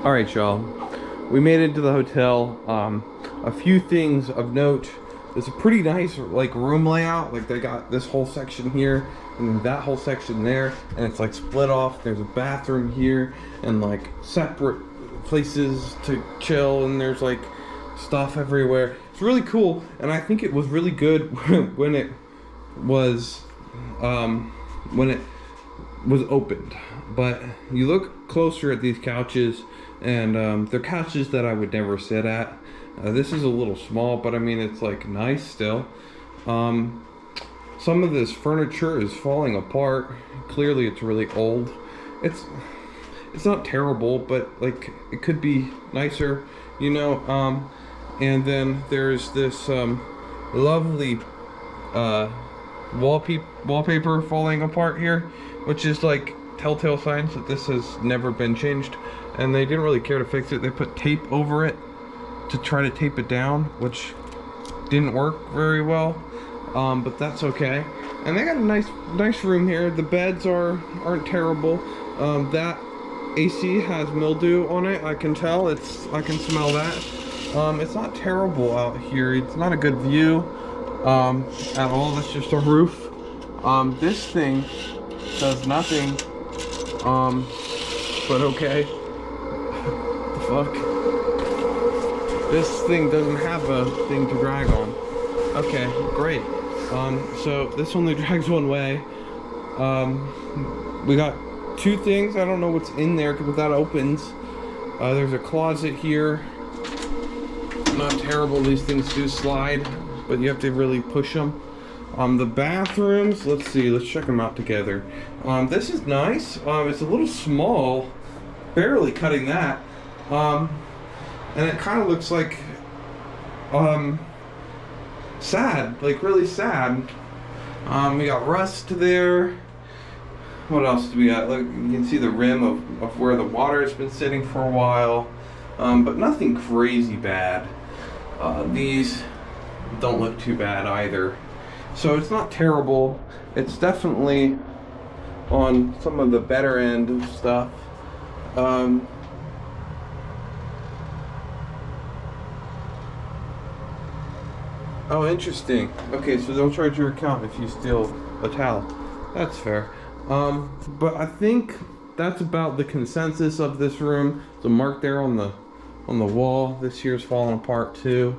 All right, y'all. We made it to the hotel. A few things of note. There's a pretty nice like room layout. Like they got this whole section here and then that whole section there, and it's like split off. There's a bathroom here and like separate places to chill, and there's like stuff everywhere. It's really cool, and I think it was really good when it was opened. But you look closer at these couches, and they're couches that I would never sit at. This is a little small, but I mean it's like nice still. Some of this furniture is falling apart. Clearly it's really old. It's not terrible, but like it could be nicer, you know. And then there's this lovely wallpaper falling apart here, which is like telltale signs that this has never been changed, and they didn't really care to fix it. They put tape over it to try to tape it down, which didn't work very well, but that's okay. And they got a nice room here. The beds aren't terrible. That AC has mildew on it. I can tell. I can smell that. It's not terrible out here. It's not a good view at all. That's just a roof. This thing does nothing. But okay. The fuck? This thing doesn't have a thing to drag on. Okay, great. So this only drags one way. We got two things. I don't know what's in there because that opens. There's a closet here. Not terrible. These things do slide, but you have to really push them. The bathrooms, let's see, let's check them out together. This is nice. It's a little small, barely cutting that. And it kind of looks like sad, like really sad. We got rust there. What else do we got? Look, you can see the rim of where the water has been sitting for a while, but nothing crazy bad. These don't look too bad either. So it's not terrible. It's definitely on some of the better end of stuff. Oh, interesting. Okay, so they'll charge your account if you steal a towel. That's fair. But I think that's about the consensus of this room. There's a mark there on the wall. This here's falling apart too.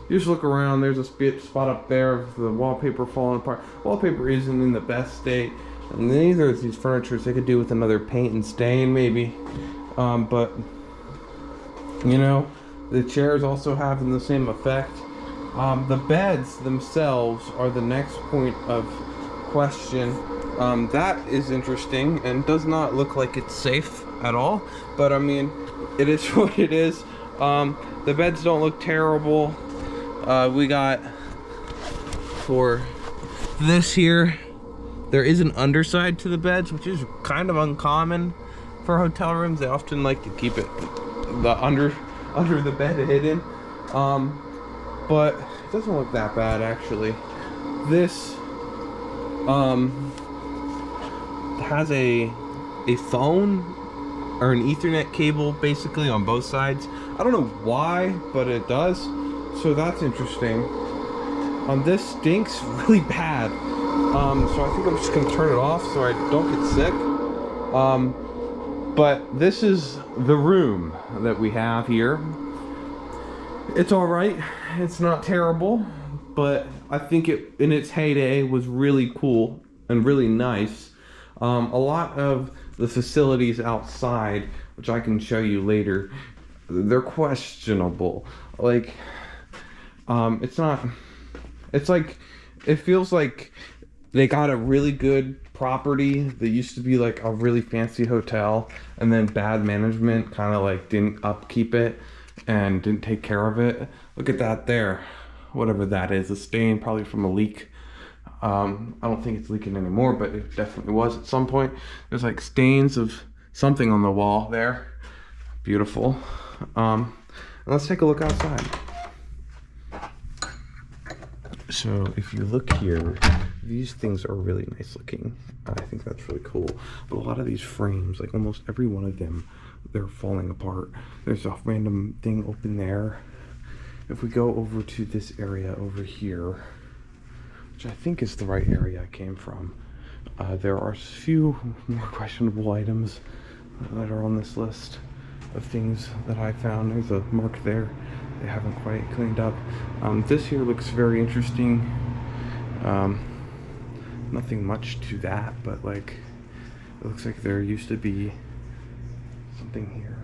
You just look around, there's a spot up there of the wallpaper falling apart. Wallpaper isn't in the best state. And neither of these furnitures, they could do with another paint and stain maybe. But, you know, the chairs also having the same effect. The beds themselves are the next point of question. That is interesting and does not look like it's safe at all. But I mean, it is what it is. The beds don't look terrible. We got, for this here, there is an underside to the beds, which is kind of uncommon for hotel rooms. They often like to keep it under the bed hidden. But it doesn't look that bad actually. This has a phone or an Ethernet cable basically on both sides. I don't know why, but it does. So that's interesting. This stinks really bad. So I think I'm just gonna turn it off so I don't get sick. But this is the room that we have here. It's all right. It's not terrible, but I think it, in its heyday, was really cool and really nice. A lot of the facilities outside, which I can show you later, they're questionable. Like, it's like, it feels like they got a really good property that used to be like a really fancy hotel, and then bad management kind of like didn't upkeep it and didn't take care of it. Look at that there, whatever that is, a stain probably from a leak. I don't think it's leaking anymore, but it definitely was at some point. There's like stains of something on the wall there. Beautiful. Let's take a look outside. So if you look here, these things are really nice looking. I think that's really cool. But a lot of these frames, like almost every one of them, they're falling apart. There's a random thing open there. If we go over to this area over here, which I think is the right area I came from, there are a few more questionable items that are on this list of things that I found. There's a mark there they haven't quite cleaned up. This here looks very interesting. Nothing much to that, but like it looks like there used to be something here.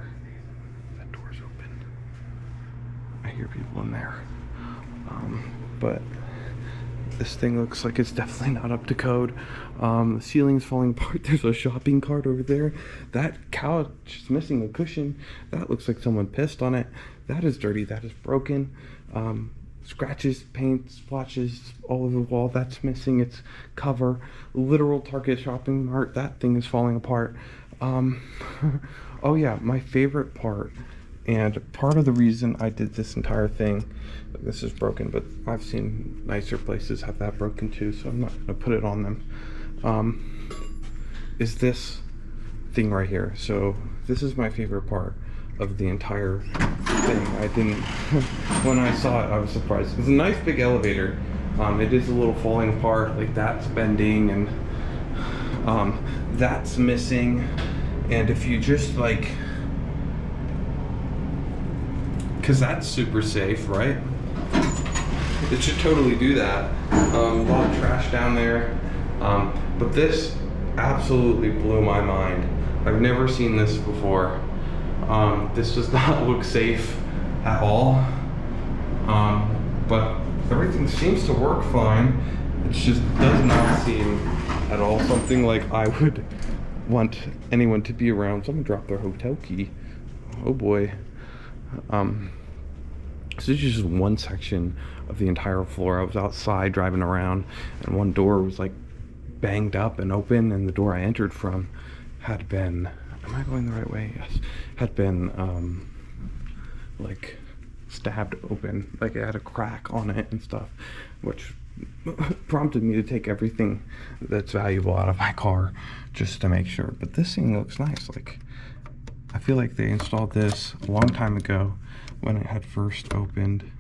That door's open. I hear people in there. But this thing looks like it's definitely not up to code. The ceiling's falling apart. There's a shopping cart over there. That couch is missing a cushion. That looks like someone pissed on it. That is dirty. That is broken. Scratches, paint, splotches all over the wall. That's missing its cover. Literal Target shopping mart. That thing is falling apart. Oh yeah, my favorite part, and part of the reason I did this entire thing, this is broken, but I've seen nicer places have that broken too, so I'm not gonna put it on them, is this thing right here. So this is my favorite part of the entire thing. I didn't, when I saw it, I was surprised. It's a nice big elevator. It is a little falling apart, like that's bending and that's missing. And if you just like, because that's super safe, right? It should totally do that. A lot of trash down there. But this absolutely blew my mind. I've never seen this before. This does not look safe at all. But everything seems to work fine. It just does not seem at all something like I would want anyone to be around. Someone dropped their hotel key. Oh boy. So this is just one section of the entire floor. I was outside driving around, and one door was like banged up and open, and the door I entered from had been, am I going the right way? Yes. Had been like stabbed open, like it had a crack on it and stuff, which prompted me to take everything that's valuable out of my car just to make sure. But this thing looks nice. Like, I feel like they installed this a long time ago when it had first opened.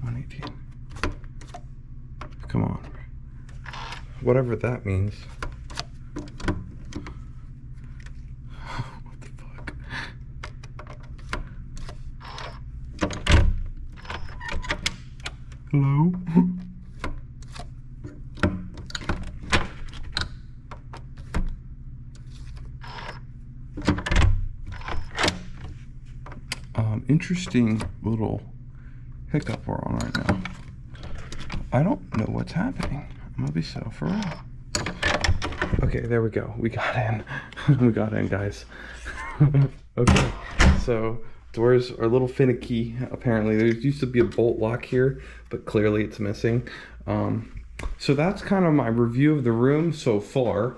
118. Come on. Whatever that means. What the fuck? Hello? Interesting little hiccup we're on right now. I don't know what's happening. I'm gonna be so for real. Okay, there we go. We got in. We got in, guys. Okay, so doors are a little finicky, apparently. There used to be a bolt lock here, but clearly it's missing. So that's kind of my review of the room so far.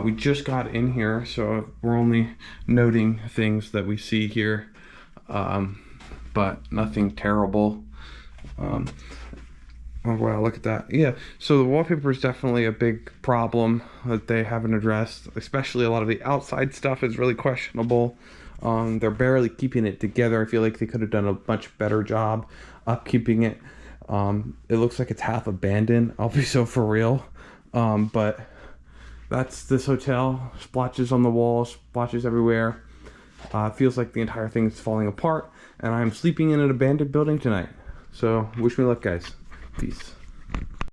We just got in here, so we're only noting things that we see here. But nothing terrible. Oh wow, look at that. Yeah, so the wallpaper is definitely a big problem that they haven't addressed, especially a lot of the outside stuff is really questionable. They're barely keeping it together. I feel like they could have done a much better job upkeeping it. It looks like it's half abandoned, I'll be so for real. But that's this hotel. Splotches on the walls, splotches everywhere. Feels like the entire thing is falling apart, and I'm sleeping in an abandoned building tonight. So wish me luck, guys. Peace.